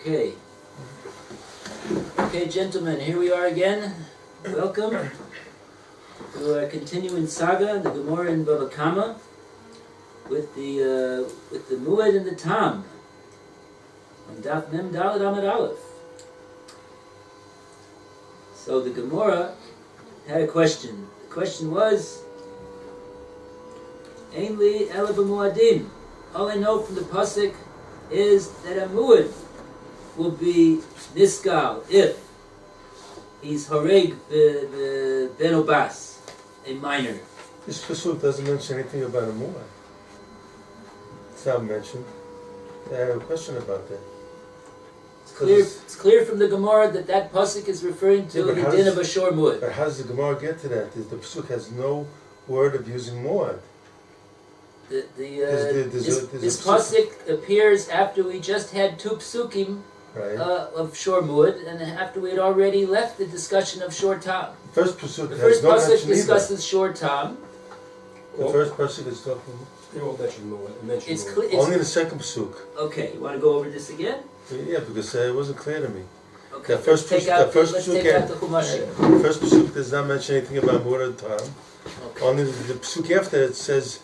Okay. Okay, gentlemen, here we are again. Welcome to our continuing saga, the Gemora in Bava Kama, with the Muad and the Tam on Daf Mem Daled Amud Aleph. So the Gemora had a question. The question was, Ein li ela b'muadim. All I know from the pasuk is that a muad will be niskal if he's horeg ben obas, a minor. This pasuk doesn't mention anything about a muad. It's not mentioned. I have a question about that. It's clear from the Gemara that pasuk is referring to the din of a shor muad. But how does the Gemara get to that? The pasuk has no word of using muad. This pasuk appears after we just had two psukim of shor muad, and after we had already left the discussion of shor tam. The first pasuk discusses shor tam. The first pasuk is talking. They all mention muad. Only the second pasuk. Okay, you want to go over this again? Yeah, because it wasn't clear to me. Okay, The first let's take out the pasuk. The first pasuk does not mention anything about muad tam. Okay. Only the pasuk after it says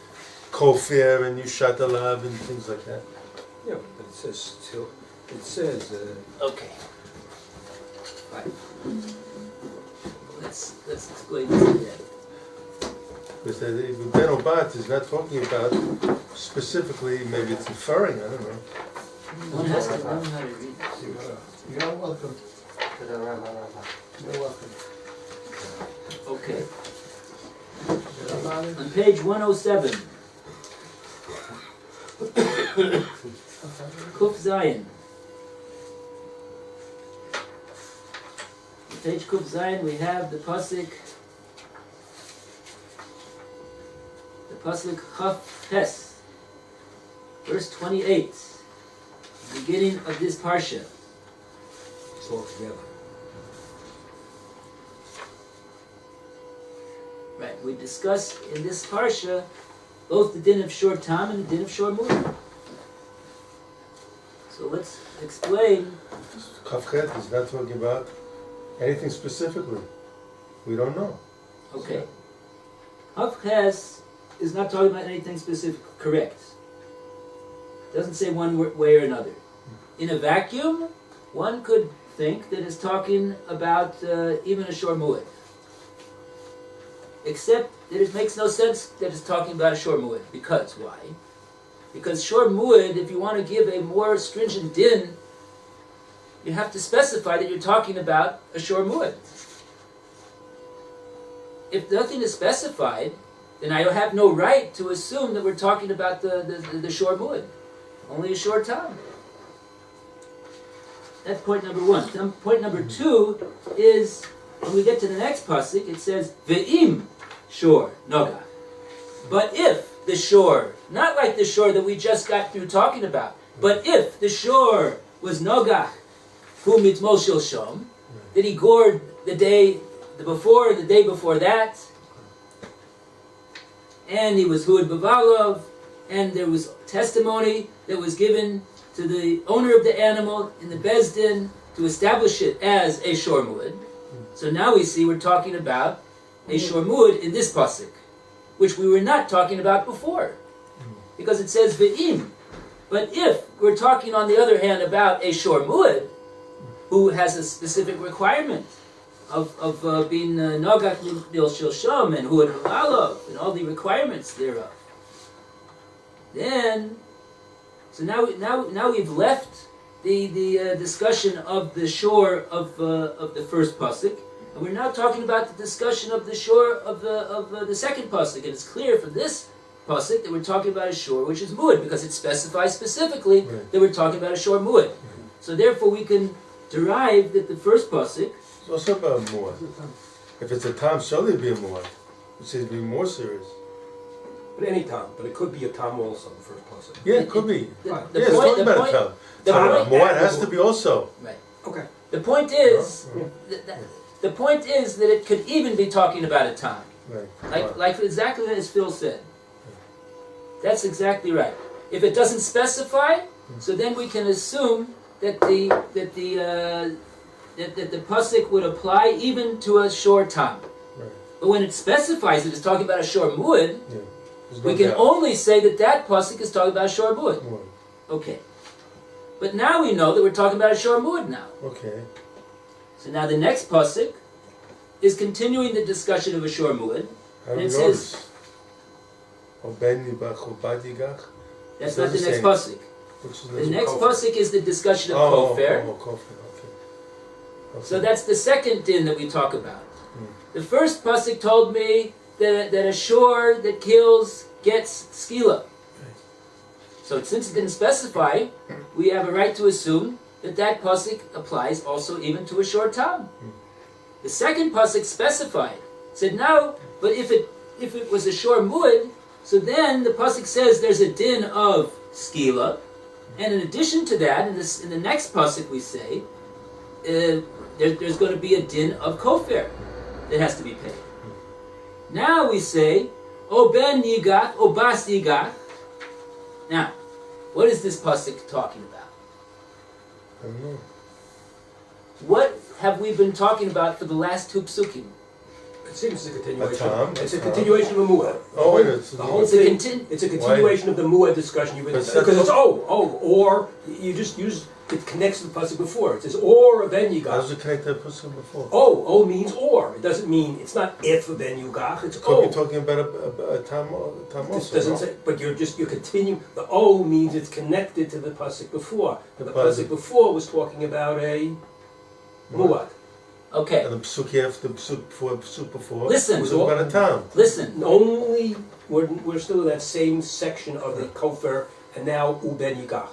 kofir and yushat alav and things like that. Yeah, but it says still. It says. Okay. Right. Let's explain this again. Because Ben Obat is not talking about specifically, maybe it's inferring, I don't know. One has to learn how to read. You're welcome. You're welcome. Okay. On page 107. Kuf Zayin. On page Kuf Zayin we have the pasuk Chaf Ches, verse 28, beginning of this parsha. It's all together. Right, we discuss in this parsha both the din of shor tam and the din of shor muad. So let's explain. Kafchet is not talking about anything specifically. We don't know. Okay. Chaf Ches is not talking about anything specific. Correct. Doesn't say one way or another. In a vacuum, one could think that it's talking about even a shor muad. Except that it makes no sense that it's talking about a shor muad. Because why? Because shor muad, if you want to give a more stringent din, you have to specify that you're talking about a shor muad. If nothing is specified, then I have no right to assume that we're talking about the shor muad. Only a shor tam. That's point number one. Point number two is, when we get to the next pasuk, it says, Ve'im shor nogach. But if the shor, not like the shor that we just got through talking about, but if the shor was nogach, hu mitmol shel shom, that he gored the day before, the day before that, and he was huad b'valov, and there was testimony that was given to the owner of the animal in the Beis Din to establish it as a shor muad. So now we see we're talking about a shor muad in this pasuk, which we were not talking about before, because it says ve'im. But if we're talking, on the other hand, about a shor muad who has a specific requirement of being nogach mil shel shom and huad b'valov and all the requirements thereof, then so now we've left the discussion of the shor of the first pasuk, and we're now talking about the discussion of the shor of the second pasuk. And it's clear from this pasuk that we're talking about a shor which is muad, because it specifies specifically that we're talking about a shor muad. So therefore we can derive that the first pasuk. It's also about muad. If it's a tam, surely it'd be a muad. It says be more serious. But any tam, but it could be a tam also, the first pasuk. Yeah, it could be. The It's talking about a tam. Muad has to be also. Right. Okay. The point is, the point is that it could even be talking about a tam. Right. Like exactly as Phil said. That's exactly right. If it doesn't specify, so then we can assume that the pasuk would apply even to a shor tam. Right. But when it specifies it is talking about a shor muad, Yeah. There's we no can doubt. only say that pasuk is talking about a shor muad. Well, Okay. But now we know that we're talking about a shor muad now. okay. So now the next pasuk is continuing the discussion of a shor muad. I And don't it says- notice. O ben yibach o bad yigach. That's It not the doesn't next say- pasuk. Which is The next Kofar. pasuk is the discussion of Oh, kofar. kofar, okay. So that's the second din that we talk about. Hmm. The first pasuk told me that a shor that kills gets skila. So since it didn't specify, we have a right to assume that pasuk applies also even to a shor tam. The second pasuk specified, said no, but if it was a shor muad, so then the pasuk says there's a din of skila, and in addition to that, in the next pasuk we say there's going to be a din of kofar that has to be paid. Now we say o ben yigach o bas yigach. Now, what is this pasuk talking about? I don't know. What have we been talking about for the last two psukim? It seems it's a continuation. A tam, It's a a tam. continuation of a muad. Oh, wait, it's The whole It's a thing. contin- It's a continuation of the muad discussion you've been But because that's- it's or you just use it connects to the pasuk before. It says or then you How does got. it connect to the person before? O means or. It doesn't mean it's not if then you got. It's Could be o. talking about a tam This also. doesn't no? say, but you're continuing. The O means it's connected to the pasuk before. The The pasuk pasuk. before was talking about a muad. Okay, And the psuk after the psuk before. Listen. was about a tam. listen. Only we're still in that same section of the kofar, and now uben yigach.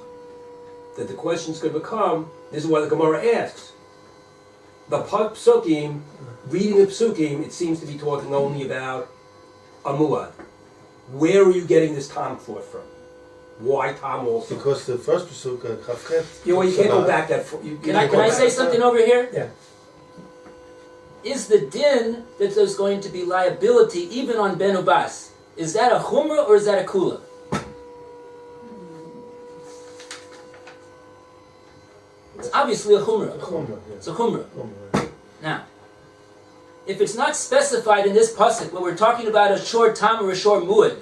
That the question's going to become. This is why the Gemara asks. The psukim, reading the psukim, it seems to be talking only about a muad. Where are you getting this tam thought from? Why tam also? Because the first psuk, Chavchet. You can't go back that far. Can I say something over here? Yeah. Is the din that there's going to be liability even on ben ubas, is that a chumrah or is that a kula? It's obviously a chumrah. Chumrah, yeah. It's a chumrah. Chumrah. Now, if it's not specified in this pasuk, when we're talking about a shor tam or a shor muad,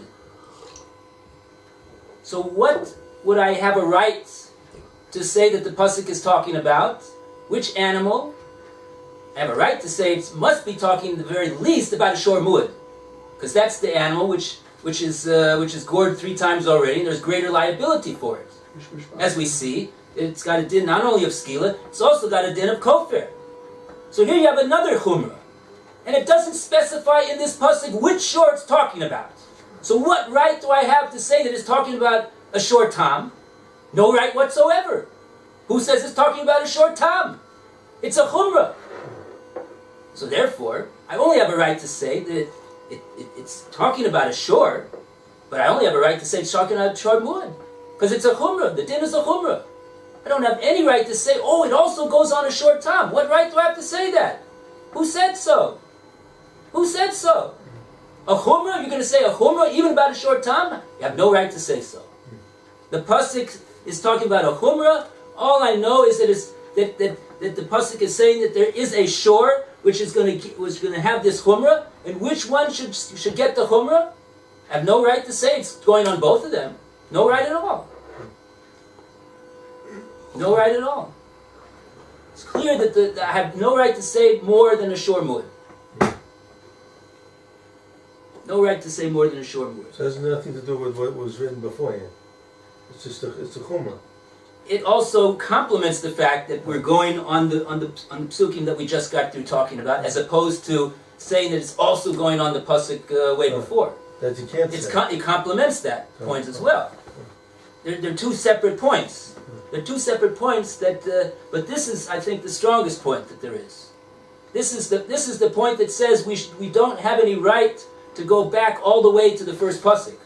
so what would I have a right to say that the pasuk is talking about? Which animal? I have a right to say it must be talking at the very least about a shor muad, because that's the animal which is gored 3 times already, and there's greater liability for it. As we see, it's got a din not only of skila, it's also got a din of kofar. So here you have another chumrah, and it doesn't specify in this pasuk which shor it's talking about. So what right do I have to say that it's talking about a shor tam? No right whatsoever. Who says it's talking about a shor tam? It's a chumrah. So therefore, I only have a right to say that it's talking about a shor, but I only have a right to say it's talking about a shor muad, because it's a chumrah. The din is a chumrah. I don't have any right to say, oh, it also goes on a short tam. What right do I have to say that? Who said so? Who said so? A chumrah? You're going to say a chumrah even about a short tam? You have no right to say so. The pasuk is talking about a chumrah. All I know is that the pasuk is saying that there is a shor which is going to have this chumrah, and which one should get the chumrah? I have no right to say it's going on both of them. No right at all. No right at all. It's clear that I have no right to say more than a shor muad. No right to say more than a shor muad. So it has nothing to do with what was written beforehand. It's just it's a chumrah. It also complements the fact that we're going on the psukim that we just got through talking about, as opposed to saying that it's also going on the pasuk way before. That you can't say. It complements that point as well. They're two separate points. They're two separate points that, but this is, I think, the strongest point that there is. This is the point that says we don't have any right to go back all the way to the first pasuk.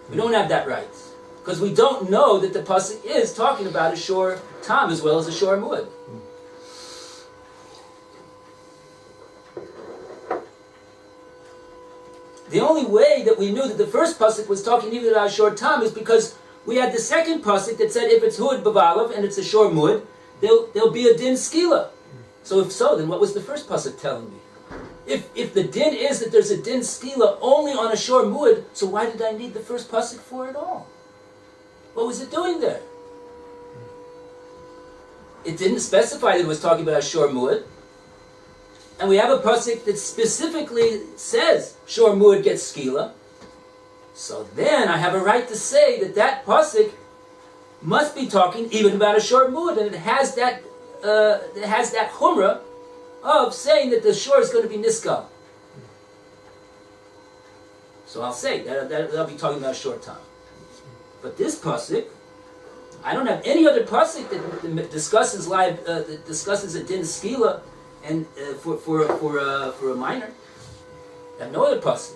We don't have that right, because we don't know that the pasuk is talking about a shor tam as well as a shor muad. The only way that we knew that the first pasuk was talking even about a shor tam is because we had the second pasuk that said if it's hud b'valav and it's a shor mud, there'll be a din skila. So if so, then what was the first pasuk telling me? If the din is that there's a din skila only on a shor mud, so why did I need the first pasuk for it all? What was it doing there? It didn't specify that it was talking about a shor mud. And we have a pasuk that specifically says shor mud gets skila. So then I have a right to say that that pasuk must be talking even about a shor mud, and it has that chumrah of saying that the shor is going to be niskal. So I'll say that I'll be talking about a short time. But this pasuk, I don't have any other pasuk that discusses that discusses a din skila and for a minor. I have no other pasuk.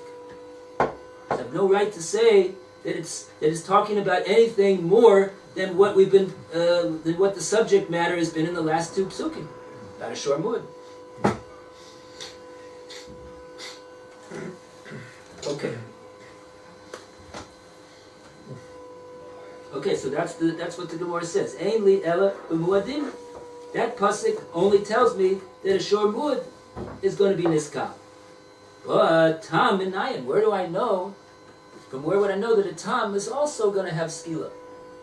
I have no right to say that it's talking about anything more than what we've been than what the subject matter has been in the last two psukim about a shor mud. Okay. Okay, so that's what the Gemara says. Ein li ela b'muadim. That pasuk only tells me that a shor mud is going to be niskal. But tam minayin, where do I know? From where would I know that a tam is also going to have skila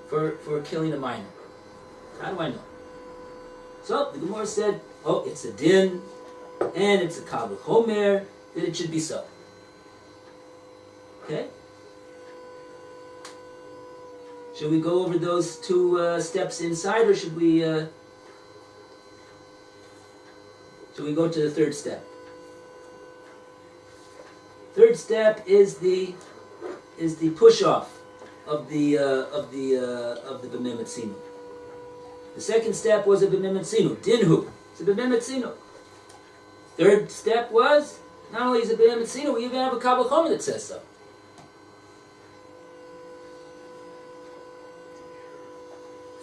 for killing a minor? How do I know? So the Gemara said, oh, it's a din, and it's a kal v'chomer, that it should be so. Okay? Should we go over those two steps inside, or should we go to the third step? Third step is the push off of the b'mem etzinu. The second step was a b'mem etzinu, dinhu. It's a b'mem etzinu. Third step was not only is it b'mem etzinu, we even have a kal v'chomer that says so.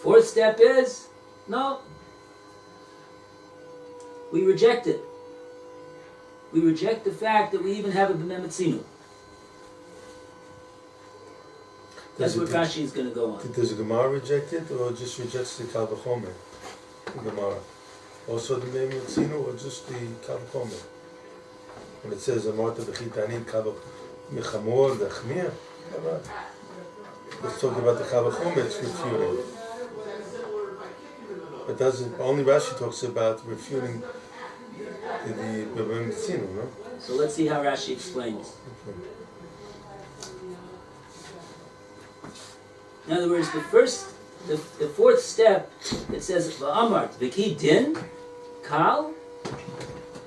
Fourth step is, no, we reject it. We reject the fact that we even have a b'mem etzinu. That's what Rashi is going to go on. Does the Gemara reject it, or just rejects the kal v'chomer? The Gemara. Also the b'mem etzinu, or just the kal v'chomer? When it says, Amarta v'chitanin kal v'chamor d'achmir, let's talk about the kal v'chomer, it's refuting. But doesn't only Rashi talks about refuting the b'mem etzinu, no? So let's see how Rashi explains. Okay. In other words, the fourth step, it says v'amart v'ki din kal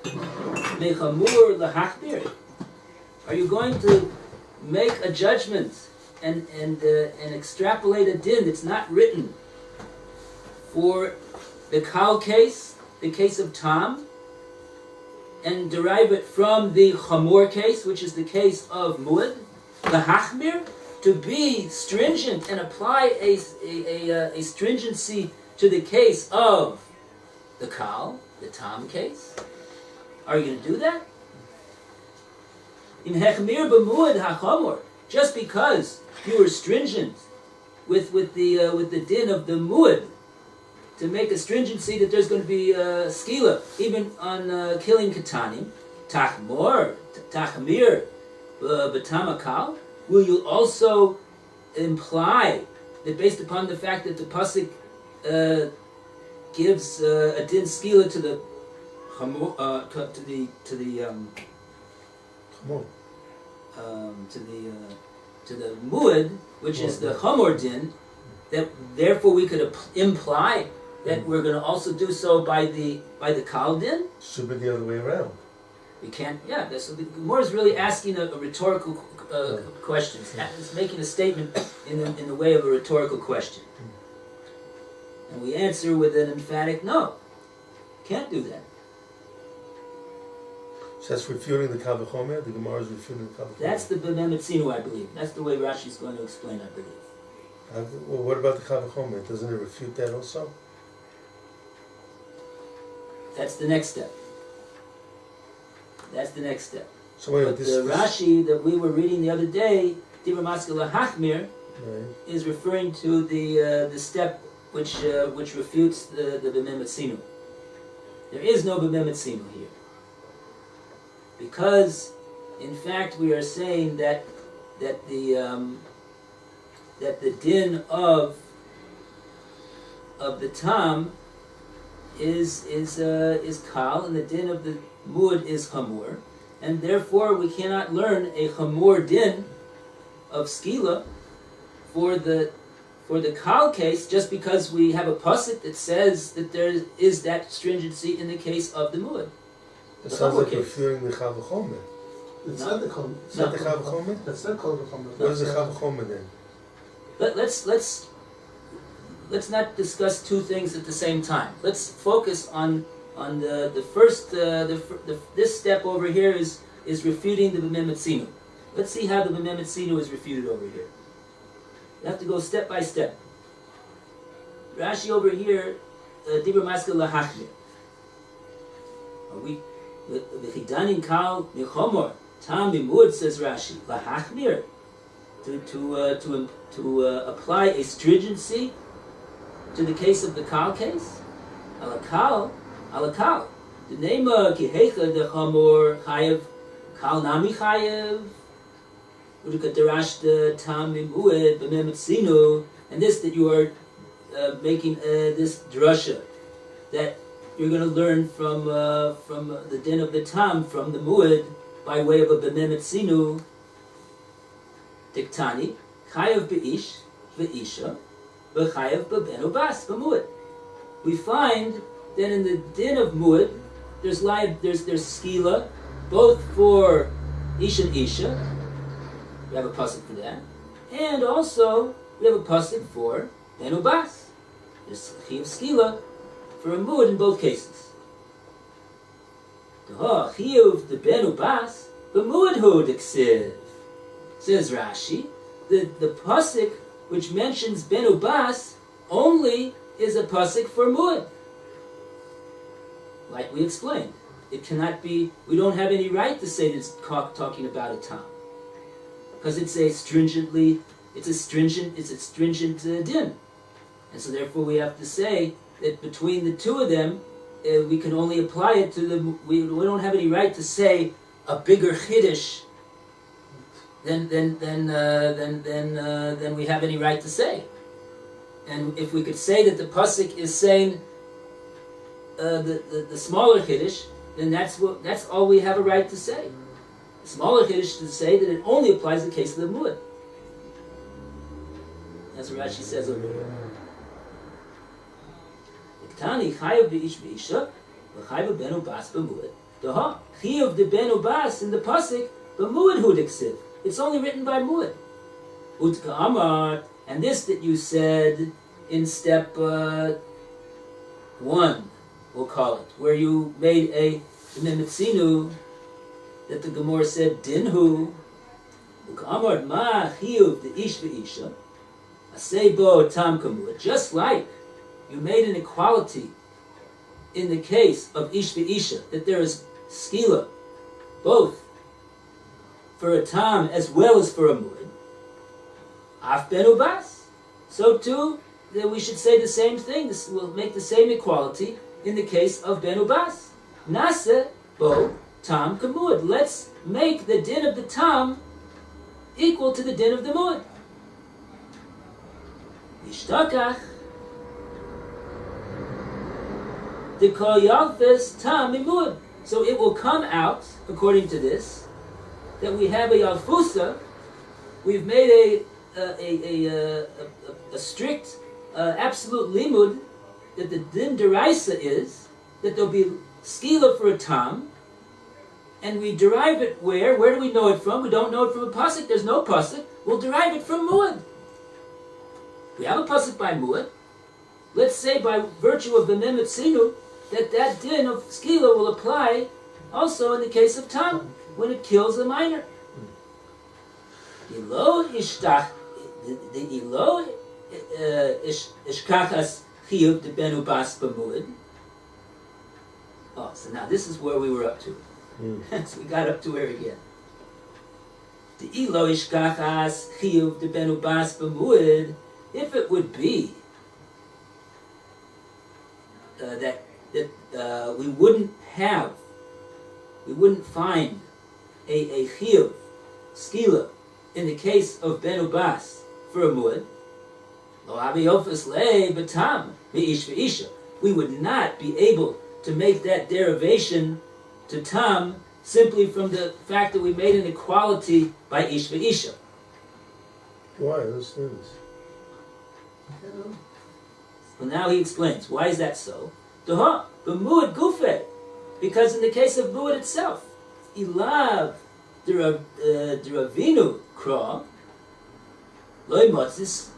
mechamur lahachbir. Are you going to make a judgment and extrapolate a din that's not written for the kal case, the case of tam, and derive it from the chamor case, which is the case of muad, the hachmir, to be stringent and apply a stringency to the case of the kal, the tam case? Are you going to do that? In hechmir b'muad hachamor, just because you were stringent with the din of the muad, to make a stringency that there's going to be skila, even on killing katanim, tachmor, tachmir, b'tamakal, will you also imply that based upon the fact that the pasuk gives a din skila to the to the muad, which is the chamor din, that therefore we could imply that we're going to also do so by the kal din? Should be the other way around. You can't. Yeah. So the Gemara is really asking a rhetorical question. It's making a statement in the way of a rhetorical question, and we answer with an emphatic no. Can't do that. So that's refuting the kal v'chomer. The Gemara is refuting the kal v'chomer. That's the b'mem etzinu, I believe. That's the way Rashi is going to explain, I believe. Well, what about the kal v'chomer? Doesn't it refute that also? That's the next step. That's the next step. So wait, But the Rashi that we were reading the other day, Dibra Maskela Hachmir, Right. is referring to the step which refutes the b'memet sinu. There is no b'memet sinu here, because in fact we are saying that the din of the tam is kal, and the din of the mud is chamur, and therefore we cannot learn a chamur din of skila for the kal case just because we have a pasuk that says that there is that stringency in the case of the mud. It The sounds chamur like you're case. fearing the Chav Chomer. It's not the Chom. Is that the Chav Chomer? That's not called the Chom. What is the Chav Chomer then? Let's not discuss two things at the same time. Let's focus on the first this step over here is refuting the b'memet sinu. Let's see how the b'memet sinu is refuted over here. You have to go step by step. Rashi over here, dibur maskil lahachmir. Are we v'chidanin kal michomor tam mimud, says Rashi lahachmir, to apply a stringency to the case of the kal case. Alakal. The name kihecha the chamor chayev kal nami chayev. Udukatarash the tam mimued b'memet sinu, and this that you are making this drasha that you're going to learn from the din of the tam from the muad by way of a b'memet sinu. Diktani chayev be'ish ve'isha v'chayev b'ben ubas b'muad. We find that in the din of muad there's skila both for ish and isha. We have a pasuk for that, and also we have a pasuk for ben ubas. There's chiv skila for a muad in both cases. The chiv the ben ubas b'muad hu diksiv, says Rashi. The pasuk which mentions ben ubas only is a pasuk for muad. Like we explained, it cannot be. We don't have any right to say that it's talking about a tam, because it's a stringent din, and so therefore we have to say that between the two of them, we can only apply it to the. We don't have any right to say a bigger chiddush than we have any right to say. And if we could say that the pasuk is saying the smaller chiddush, then that's all we have a right to say. The smaller chiddush to say that it only applies in the case of the muad. That's what Rashi says over here. Iktani chayav b'ish b'isha v'chayav ben ubas b'muad. Daha chayav the ben ubas in the pasuk b'muad hu diksiv. It's only written by muad. Utka amar, and this that you said in step 1, we'll call it, where you made a b'memet that the Gemora said dinhu. Utka amar ma chayav the ish v'isha asebo tam kamud. Just like you made an equality in the case of ish v'isha, that there is skila both for a tam as well as for a muad. Af ben ubas. So too, that we should say the same thing. This will make the same equality in the case of ben ubas. Nase bo tam kamud. Let's make the din of the tam equal to the din of the muad. Ishtakach the kol yalfes tam imud. So it will come out, according to this, that we have a yalfusa. We've made a strict, absolute limud that the din deraisa is that there'll be skila for a tam, and we derive it where? Where do we know it from? We don't know it from a pasuk. There's no pasuk. We'll derive it from muad. We have a pasuk by muad. Let's say by virtue of the b'memet sinu that din of skila will apply also in the case of tam when it kills a minor. Ilo ishtach the ilo ishkachas chiyuv de ben ubas b'muad. Oh, so now this is where we were up to. So we got up to where again? the ilo ishkachas chiyuv de benubas b'muad, if it would be that we wouldn't find a chiyuv skila in the case of benubas for a muad, lo aviyofas le batam v'ish v'isha, we would not be able to make that derivation to tam simply from the fact that we made an equality by ish v'isha. Why? Let's do this. Well, now he explains. Why is that so? Duha, b'muad gufe, because in the case of muad itself, ilav deravinu kra, loy motzis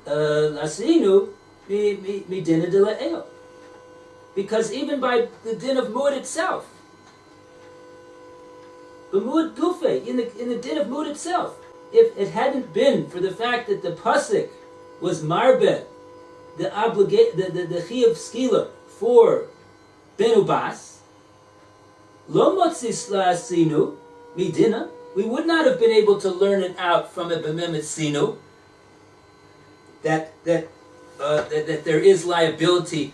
lasinu midina de la'el. Because even by the din of muad itself, b'muad gufe, in the din of muad itself, if it hadn't been for the fact that the pasuk was marbeh, the chiyuv skila for benubas, lo motzis la'asinu midina, we would not have been able to learn it out from a b'memet sinu that there is liability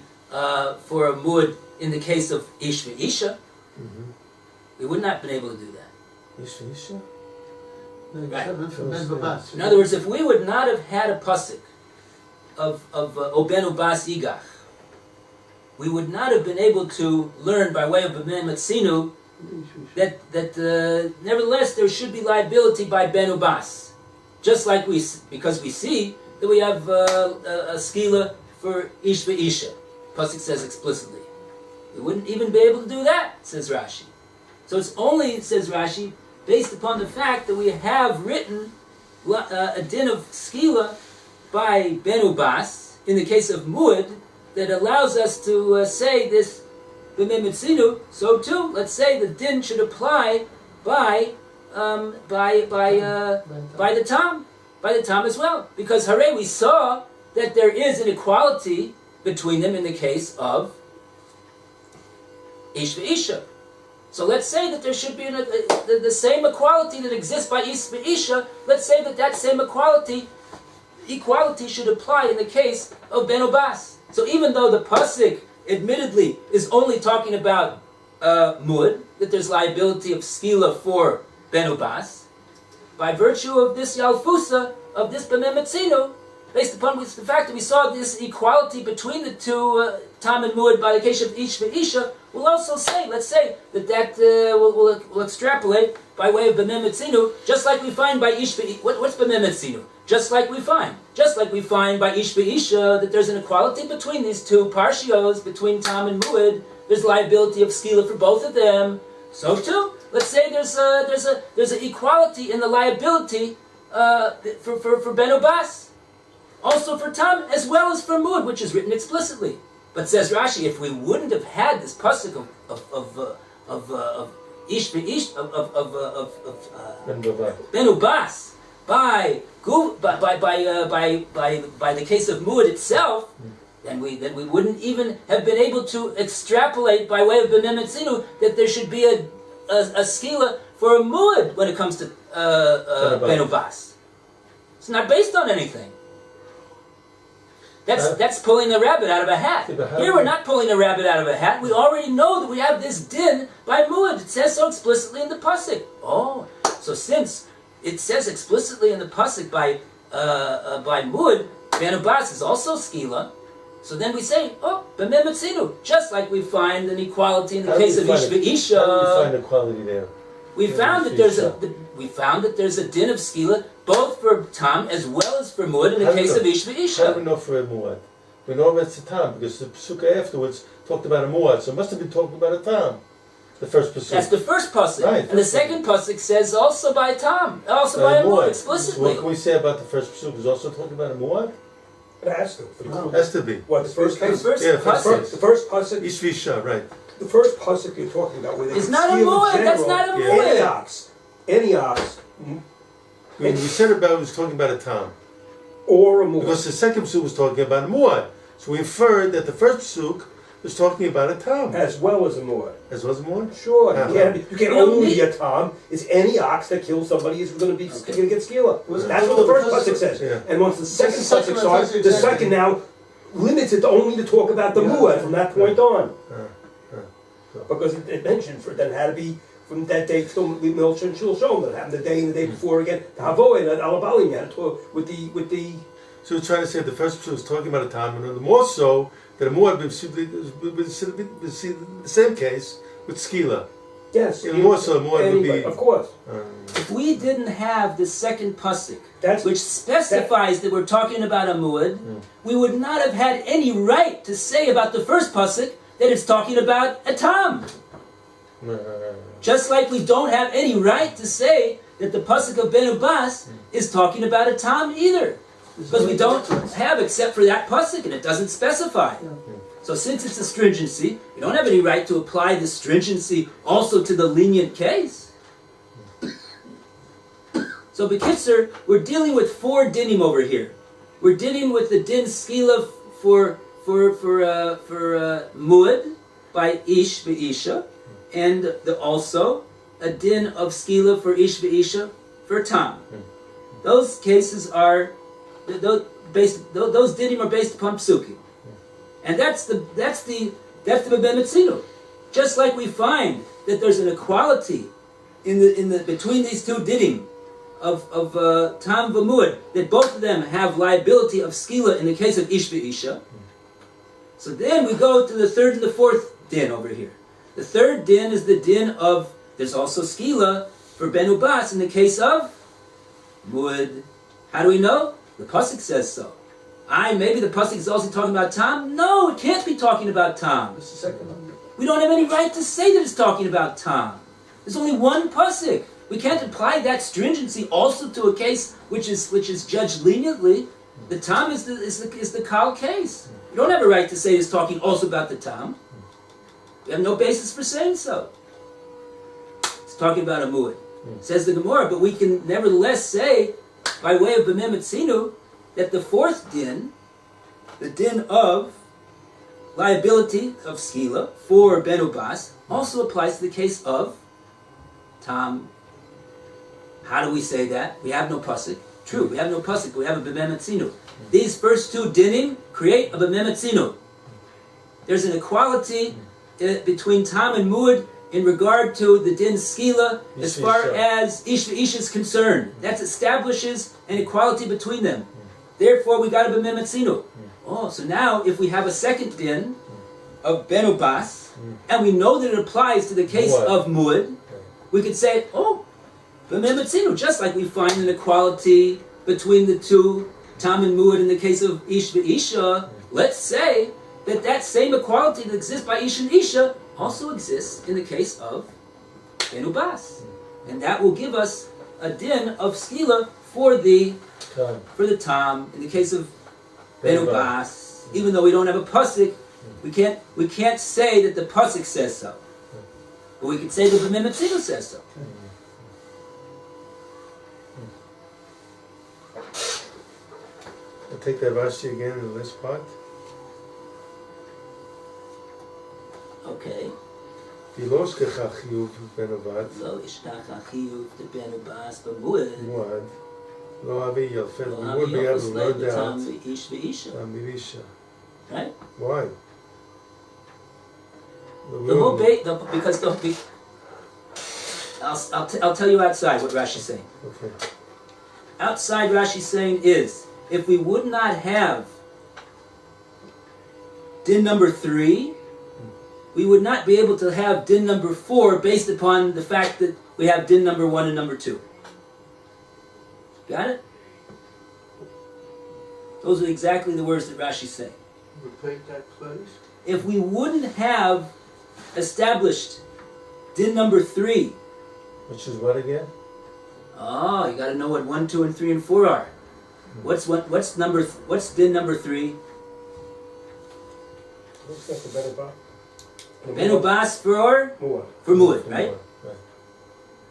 for a mud in the case of ish v'isha. Mm-hmm. We would not have been able to do that. Ish v'isha? Right. Right. In other words, if we would not have had a pasuk of obenu bas yigach, we would not have been able to learn by way of b'memet sinu that nevertheless there should be liability by benu bas, just like because we see that we have a skila for ish v'isha. Pasuk says explicitly. We wouldn't even be able to do that, says Rashi. So it's only, says Rashi, based upon the fact that we have written a din of skila by benubas in the case of muad that allows us to say this b'memet sinu. So too, let's say the din should apply by the tam as well, because hooray, we saw that there is an equality between them in the case of ish v'isha. So let's say that there should be the same equality that exists by ish v'isha. Let's say that same equality should apply in the case of benubas. So even though the pasuk admittedly is only talking about mud, that there's liability of skila for benubas, by virtue of this yalfusa, of this b'memet sinu, based upon the fact that we saw this equality between the two, tam and mud, by the case of ish v'isha, we'll also say, let's say, that we'll extrapolate by way of b'memet sinu, just like we find by ish v'isha. What's b'memet sinu? Just like we find by ish v'isha that there's an equality between these two parshios, between tam and mud. There's liability of skila for both of them. So too, let's say there's an equality in the liability for benubas. Also for tam as well as for mud, which is written explicitly. But says Rashi, if we wouldn't have had this pasuk of ish v'ish benubas by the case of mud itself, then we wouldn't even have been able to extrapolate by way of b'memet sinu that there should be a skila for a mud when it comes to benubas. It's not based on anything. That's pulling a rabbit out of a hat. Here we're not pulling a rabbit out of a hat. We already know that we have this din by mud. It says so explicitly in the pasuk. Oh, so since it says explicitly in the pasuk by mud, benubas is also skila. So then we say, oh, b'memet sinu, just like we find an equality in the case of ish v'isha. How do we find equality there? We found that there's a din of skila both for tam as well as for mud in the case of ish v'isha. How do we know for a muad? We know it's a tam because the pasuk afterwards talked about a muad, so it must have been talking about a tam. The first pasuk. That's the first pasuk, right, and the second pasuk says also by tam, also by a mud explicitly. So what can we say about the first pasuk? Is also talking about a muad? It has to. It has to be. What, the first case? The first The first pasuk. Ish v'isha, right? The first pasuk you're talking about, where they It's could not a steal in muad. That's general, not a Yeah. muad. Any ox, I mean, we said about it was talking about a tam or a muad. because the second pasuk was talking about a muad. So we inferred that the first pasuk it's talking about a tam. As well as a muad. As was more? Sure, Uh-huh. you can't only be a tom. It's any ox that kills somebody is going to be Okay. going to get skila. Was it- That's what the first was it- pasuk says. Yeah. And once the second the second pasuk one starts, says the exactly. second now limits it to only to talk about the Yeah. muad from that point on, So, because it mentioned for it then had to be from that day till Milch and Shul Shom. That happened the day and the day before again. The Havoy and Alabalim had to talk with the. so we're trying to say the first two is talking about a tam, and the more so that a muad the same case with skila. Yes. Even more so, more would be. Of course. If we didn't have the second pasuk, That's which specifies that we're talking about a muad, we would not have had any right to say about the first pasuk that it's talking about a tam. Just like we don't have any right to say that the pasuk of Ben Ubas is talking about a tam either, because we don't have except for that pasuk and it doesn't specify. So since it's a stringency, we don't have any right to apply the stringency also to the lenient case. So B'Kitzur, we're dealing with 4 dinim over here. We're dealing with the din skila for muad by ish v'isha, and also a din of skila for ish v'isha for tam. Those cases are those dinim are based upon psukim. And that's the Beben Metzinu. Just like we find that there's an equality in the between these two dinim of tam v'muad, that both of them have liability of skila in the case of ish v'isha. So then we go to the third and the fourth din over here. The third din is the din of there's also skila for ben ubas in the case of muad. How do we know? The pasuk says so. Maybe the pasuk is also talking about tam. No, it can't be talking about tam. It's the second one. We don't have any right to say that it's talking about tam. There's only one pasuk. We can't apply that stringency also to a case which is judged leniently. The tam is the kal case. We don't have a right to say it's talking also about the tam. We have no basis for saying so. It's talking about a muad. Says the Gemora, but we can nevertheless say, by way of b'mem etzinu, that the fourth din, the din of liability of skila for ben ubas, also applies to the case of tam. How do we say that? We have no pasuk. True, we have no pasuk, but we have a b'mem etzinu. These first two dinim create a b'mem etzinu. There's an equality between tam and muad in regard to the din skila as far as ish v'ish is concerned. That establishes an equality between them. Therefore, we got a b'mem etzinu. Oh, so now if we have a second din of ben ubas, and we know that it applies to the case of muad, we could say, oh, b'mem etzinu, just like we find an equality between the two tam and muad in the case of ish v'isha. Let's say that same equality that exists by ish and isha also exists in the case of ben ubas, and that will give us a din of skila for the tam in the case of ben ubas. Even though we don't have a pasuk, we can't say that the pasuk says so, but we can say that the b'mem etzinu says so. I'll take that Rashi again in the last part. Okay. לא אשכחה חיוב בן עובד, לא אשכח החיוב לבן ובאס במועד, מועד, לא אבי יפה, לא ומועד אבי ביד יופס ולא לב יודעת, לטעם ואיש ואישה. טעם ואישה. Right? Why? I'll tell you outside what Rashi's saying. Okay. Outside Rashi's saying is, if we would not have din number 3, we would not be able to have din number 4 based upon the fact that we have din number 1 and number 2. Got it? Those are exactly the words that Rashi's saying. Repeat that, please. If we wouldn't have established din number 3, Which is what again? oh, you got to know what 1, 2, and 3, and 4 are. What's din number 3? What's that for better bar? Ben ubas for muad, right?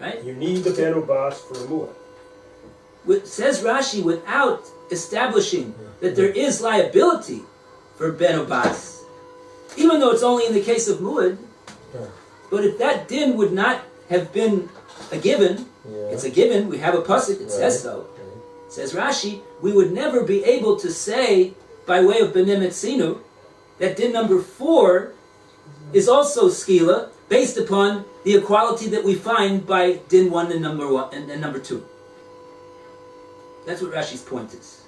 Right? You need the ben ubas for a muad. Says Rashi, without establishing that there is liability for ben ubas even though it's only in the case of muad. Yeah. But if that din would not have been a given, it's a given, we have a pasuk, it says so. It says Rashi, we would never be able to say, by way of B'nei Metzinu, that din number 4 is also skila, based upon the equality that we find by din 1 and number 1 and number 2. That's what Rashi's point is.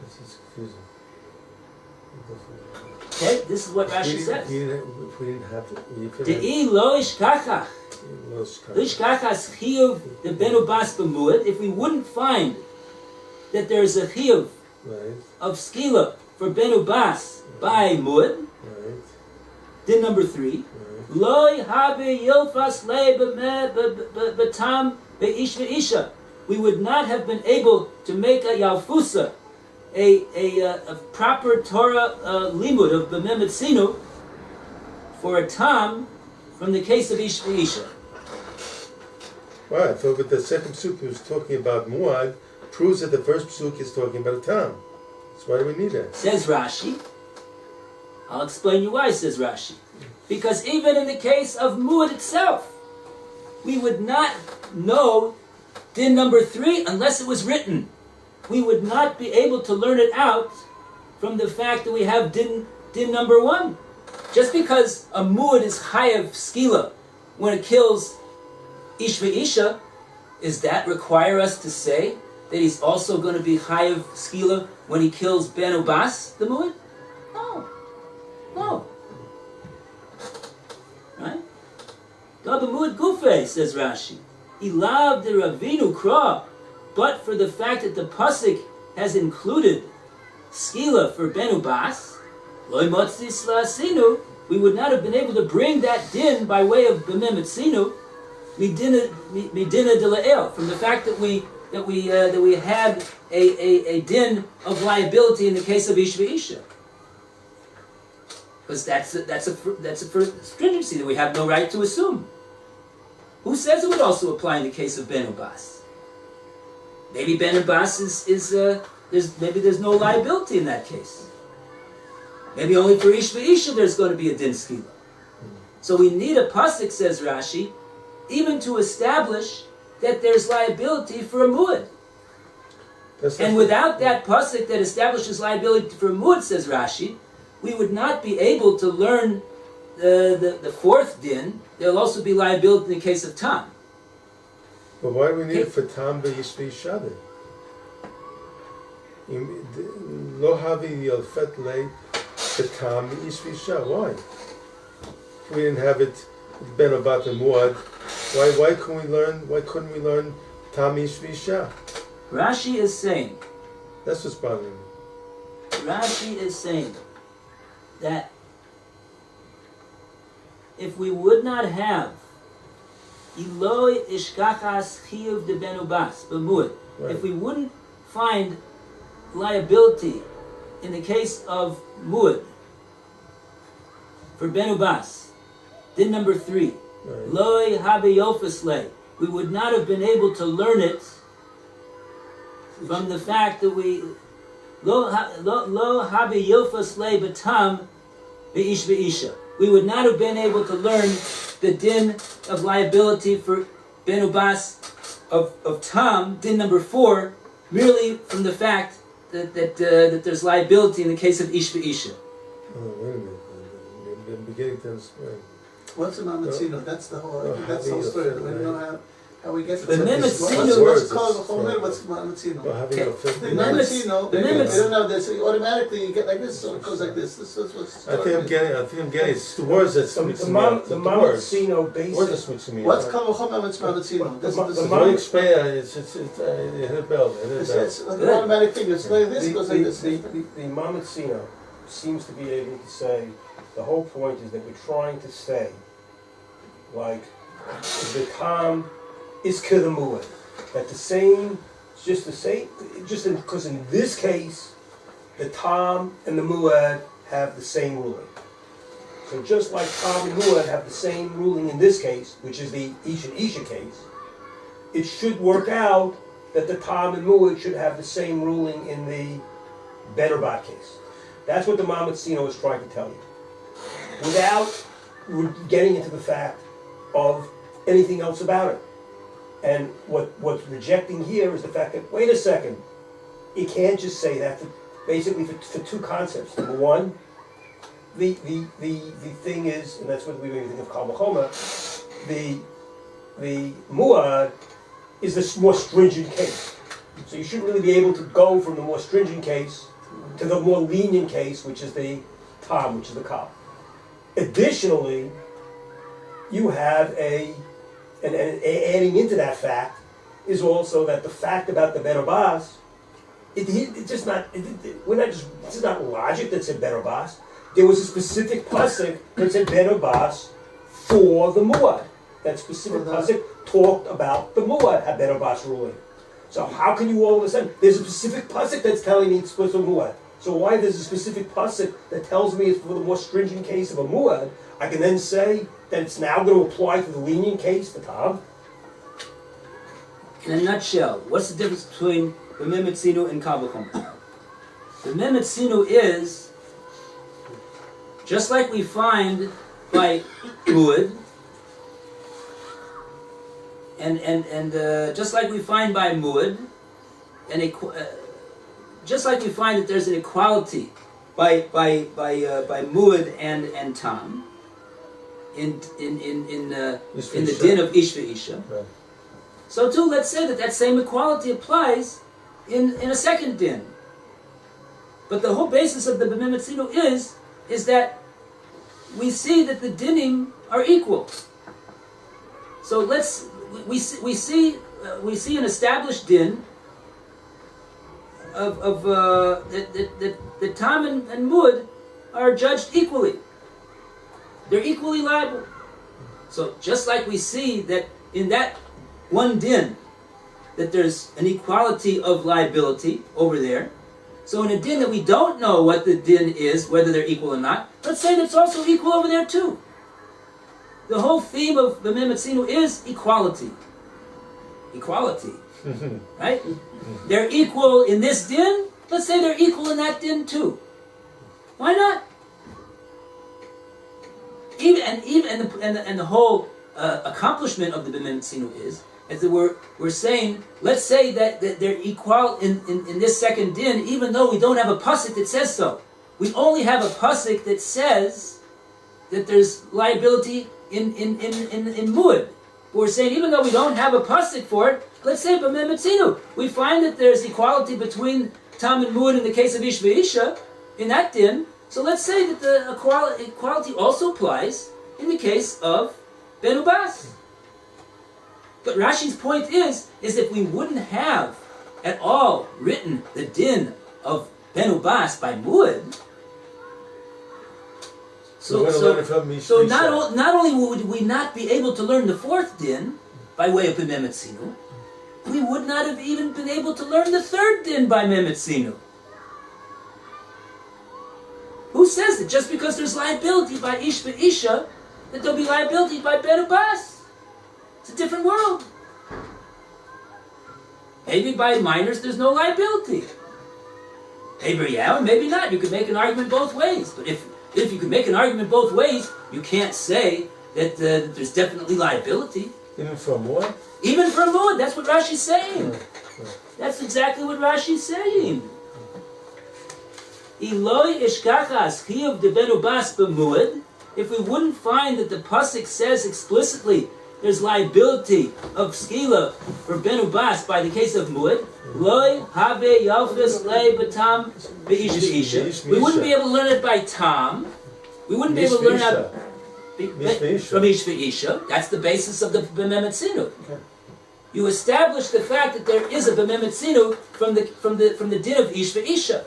This is confusing. Okay, this is what Rashi says. If we didn't have it, De'i lo ishkachach. Lo ishkachas chiyuv de benu bas b'muad. If we wouldn't find that there's a chiyuv of skila for benu bas by muad, din number 3, lo habe yilfas le b'tam be'ish ve'isha. We would not have been able to make a yalfusa, a proper Torah limud of B'nei Metzinu for a tam from the case of Ish V'Isha. Right, so but the second psuk was talking about muad proves that the first psuk is talking about a tam. That's why do we need that? Says Rashi. I'll explain you why, says Rashi. Because even in the case of muad itself, we would not know din number 3 unless it was written. We would not be able to learn it out from the fact that we have din number 1. Just because a muad is chayav skila when it kills ish ve'isha, does that require us to say that he's also going to be chayav skila when he kills ben ubas, the muad? No. Right? Daba muad gufe, says Rashi. Ilav de ravinu kra. But for the fact that the pasuk has included skila for ben ubas, loy motzi slasinu, we would not have been able to bring that din by way of b'nei metzinu, midina de la'el, from the fact that we had a din of liability in the case of ish ve'isha, because that's a stringency that we have no right to assume. Who says it would also apply in the case of ben ubas? Maybe ben ubas there's no liability in that case. Maybe only for ish ve'isha there's going to be a din skila. So we need a pasuk, says Rashi, even to establish that there's liability for a muad. And without that pasuk that establishes liability for a muad, says Rashi, we would not be able to learn the 4th din. There'll also be liability in the case of tam. But why do we need it for tam be'ish ve'isha then? Lo havi yalfet le tam be'ish ve'isha. Why? If we didn't have it ben ubat and muad, why couldn't we learn tam ish ve'isha? Rashi is saying. That's what's bothering me. Rashi is saying that if we would not have Eloi ishkachas chiyuv de ben ubas b'muad, if we wouldn't find liability in the case of muad for ben ubas, din number 3, loi habe yofas le, we would not have been able to learn it from the fact that we lo habe yofas le batam be'ish ve'isha. We would not have been able to learn the din of liability for ben ubas of tam, din number 4, merely from the fact that there's liability in the case of ish ve'isha. Oh, wait a minute. I'm beginning to understand. What's a mamatzino? That's the whole story. We don't know how we get to The this. mamatzino- What's called the whole minute? What's mamatzino? The mamatzino, they don't have this. Automatically you get like this, so it goes like this. This is what's. I think I'm getting it's the words that mixing me up. The words. mamatzino Words basis. that's mixing me up. What's called what's mamatzino? This The is So when you explain it hit a bell. it's like an automatic thing. It's like this, goes like this. The mamatzino seems to be able to say, the whole point is that we're trying to say, like, the tam is kedamuah. That the same, because in this case, the tam and the muad have the same ruling. So just like tam and muad have the same ruling in this case, which is the ish and isha case, it should work out that the tam and muad should have the same ruling in the ben or bat case. That's what the mamatzino is trying to tell you. without getting into the fact of anything else about it. And what's rejecting here is the fact that, wait a second, you can't just say that basically for two concepts. Number one, the thing is, and that's what we think of Kal V'chomer, the muad is the more stringent case. So you shouldn't really be able to go from the more stringent case to the more lenient case, which is the tam, which is the kal. Additionally, you have and adding into that fact is also that the fact about the berobas, this is not logic that said berobas. There was a specific pasuk that said berobas for the muad. That specific pasuk talked about the muad had berobas ruling. So how can you all of a sudden, there's a specific pasuk that's telling me it's for the muad. So why there's a specific pasuk that tells me it's for the more stringent case of a muad, I can then say that it's now going to apply to the lenient case, the tam? In a nutshell, what's the difference between B'meh Metzinu and Kal V'chomer? B'meh Metzinu is, just like we find by muad, and just like we find by muad, just like we find that there's an equality by muad and tam in the din of ish v'isha. Right. So too, let's say that same equality applies in a second din. But the whole basis of the B'meh Metzinu is that we see that the dinim are equal. So we see an established din of that tam and muad are judged equally. They're equally liable. So just like we see that in that one din, that there's an equality of liability over there. So in a din that we don't know what the din is, whether they're equal or not, let's say that's also equal over there too. The whole theme of the B'meh Metzinu is equality. Equality. Right? They're equal in this din, let's say they're equal in that din too. Why not? And the whole accomplishment of the B'meh Metzinu is that we're saying, let's say that they're equal in this second din, even though we don't have a pasuk that says so. We only have a pasuk that says that there's liability in muad. But we're saying, even though we don't have a pasuk for it, let's say B'meh Metzinu, we find that there's equality between tam and muad in the case of ish v'isha in that din. So let's say that the equality also applies in the case of ben ubas. But Rashi's point is if we wouldn't have at all written the din of ben ubas by muad, so not only would we not be able to learn the fourth din by way of B'meh Metzinu, we would not have even been able to learn the third din by B'meh Metzinu. Who says that just because there's liability by ish v'isha, that there'll be liability by ben ubas? It's a different world. Maybe by minors there's no liability. Maybe yeah, or maybe not. You could make an argument both ways. But if you could make an argument both ways, you can't say that there's definitely liability. Even for a muad? Even for a muad, that's what Rashi's saying. That's exactly what Rashi's saying. Iloi ishkachas chiyuv de ben ubas b'muad. If we wouldn't find that the pasuk says explicitly there's liability of skila for ben ubas by the case of muad, loi have yalfis lei batam beish beisha. We wouldn't be able to learn it by tam. We wouldn't be able to learn it from ish ve'isha. That's the basis of the B'meh Metzinu. Okay. You establish the fact that there is a B'meh Metzinu from the din of ish ve'isha.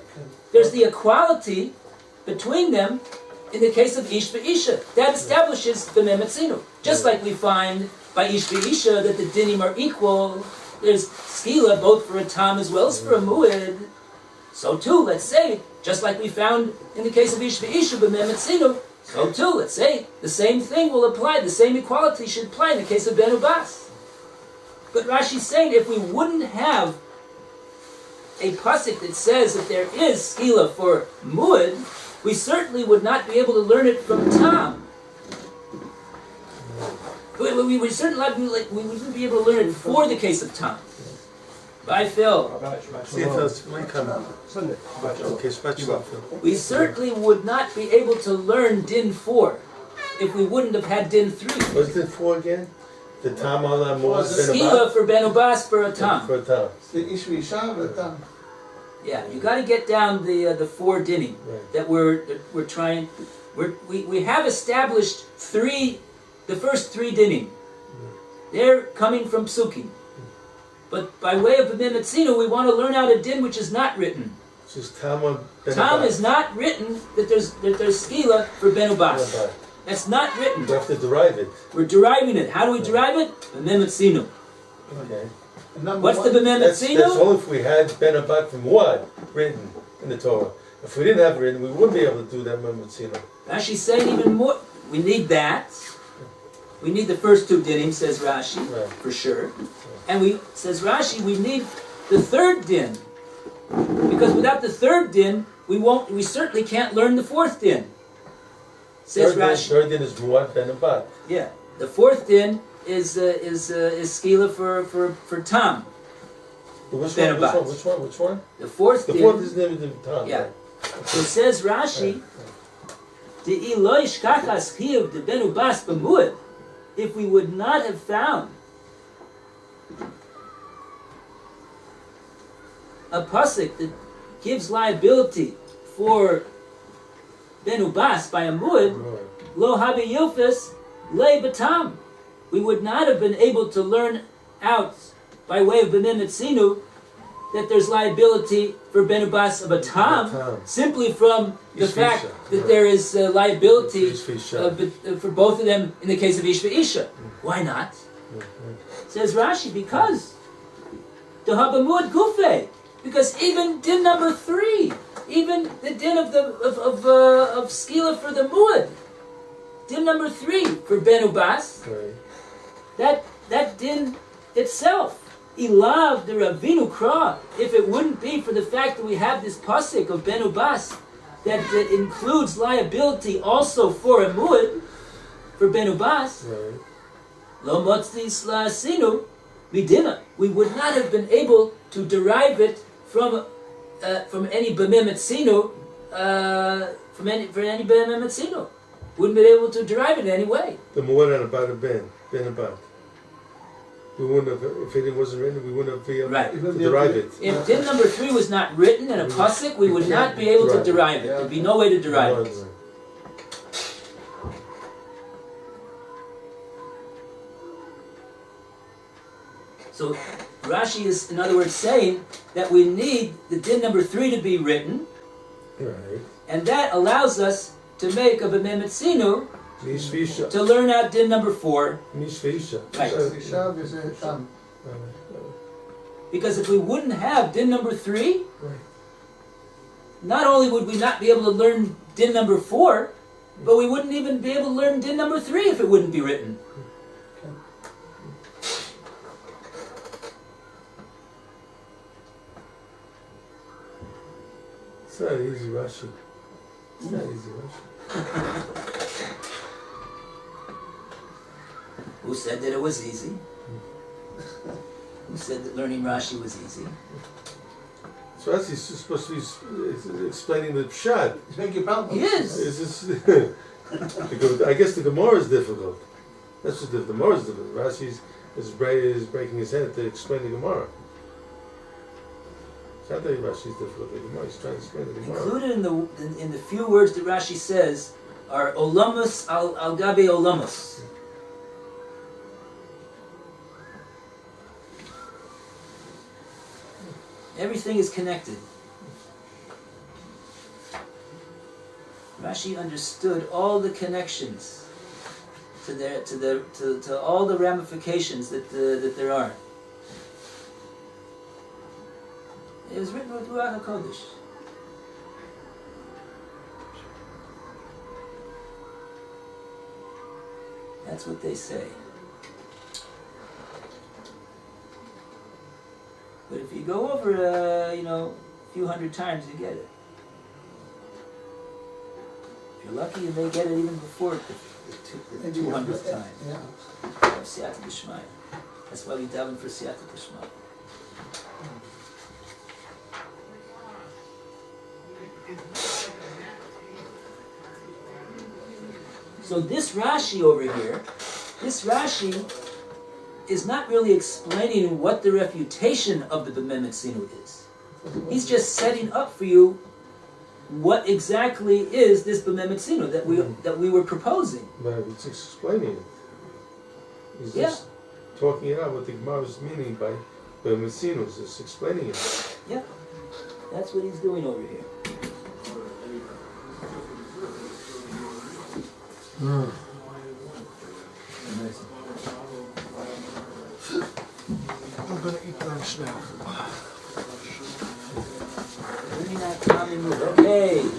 There's the equality between them in the case of ish ve'isha. That establishes B'meh Metzinu. Just like we find by ish ve'isha that the dinim are equal. There's skila both for a tam as well as for a muad. So too, let's say, just like we found in the case of ish ve'isha B'meh Metzinu, so too, let's say, the same thing will apply, the same equality should apply in the case of ben ubas. But Rashi's saying if we wouldn't have a pasuk that says that there is skila for muad, we certainly would not be able to learn it from Tom. We would certainly not be we wouldn't be able to learn it for the case of Tom. By Phil. We certainly would not be able to learn Din 4 if we wouldn't have had Din 3. What's Din 4 again? The Tam Allah Moaz Skila for Ben Ubas for a Tam. For a Tam. The Ishvi for a Tam. Yeah, you got to get down the 4 dinim that we're trying. We have established the first 3 dinim. They're coming from psukim. But by way of B'mimetzinu, we want to learn out a din which is not written. Tam is not written that there's skila for Ben Ubas. That's not written. We have to derive it. We're deriving it. How do we derive it? B'mimetzinu. Okay. What's the B'mimetzinu? That's only if we had Ben Abat from what written in the Torah. If we didn't have it written, we wouldn't be able to do that B'mimetzinu. Rashi's saying even more. We need that. We need the first 2 dinim, says Rashi, for sure. And says Rashi, we need the 3rd din. Because without the 3rd din, we certainly can't learn the 4th din. Says Rashi. 3rd din is Muad Ben Abat. Yeah. The 4th din is skila for Tam. Which Ben one? Which one? The 4th din. The 4th is named in Tam. Yeah. So says Rashi, the Eloish Kakas Chiyuv de Ben Ubas B'Muad, if we would not have found a pasuk that gives liability for Ben Ubas by a muad, lo habi yilfis le batam. We would not have been able to learn out by way of b'mimetzinu that there's liability for Ben Ubas of a tam, simply from the fact that there is liability for both of them in the case of Ish v'Isha. Why not? Says Rashi, because the habamud gufe. Because even din number 3, even the din of skila for the muad, din number 3 for Ben Ubas, that din itself, ilav the Ravinu Kra, if it wouldn't be for the fact that we have this pasuk of Ben Ubas that includes liability also for a muad, for Ben Ubas, lo motzis la sinu midina, we would not have been able to derive it from any b'mimetzinu, for any b'mimetzinu. Wouldn't be able to derive it in any way. The muad and about a Ben Abat. We wouldn't have, if it wasn't written, we wouldn't have been able to derive it. If din number 3 was not written in a pasuk, we would not be able to derive it. There'd be no way to derive it. So Rashi is, in other words, saying that we need the din number 3 to be written, and that allows us to make a b'mimetzinu to learn out din number 4. Right. Because if we wouldn't have din number 3, not only would we not be able to learn din number 4, but we wouldn't even be able to learn din number 3 if it wouldn't be written. It's not easy, Rashi. It's not easy, Rashi. Who said that it was easy? Who said that learning Rashi was easy? So Rashi's supposed to be explaining the pshat. He's making problems. He is. I guess the Gemara is difficult. That's what the Gemara is difficult. Rashi is breaking his head to explain the Gemara. It's not that Rashi is difficult. The Gemara is trying to explain the Gemara. Included in the few words that Rashi says are olamus al gabe olamus. Everything is connected. Rashi understood all the connections to all the ramifications that there are. It was written with Ruach HaKodesh. That's what they say. But if you go over, a few hundred times, you get it. If you're lucky, you may get it even before the 200th time. Yeah. Of Siyata D'Shmaya. That's why we daven for Siyata D'Shmaya. So this Rashi over here, this Rashi is not really explaining what the refutation of the B'mem Etzinu is. He's just setting up for you what exactly is this B'mem Etzinu that we were proposing. But it's explaining it. He's Yeah. just talking it out what the Gemara is meaning by B'mem Etzinu. He's just explaining it. Yeah, that's what he's doing over here. I'm gonna eat lunch now. Really not common move. Okay.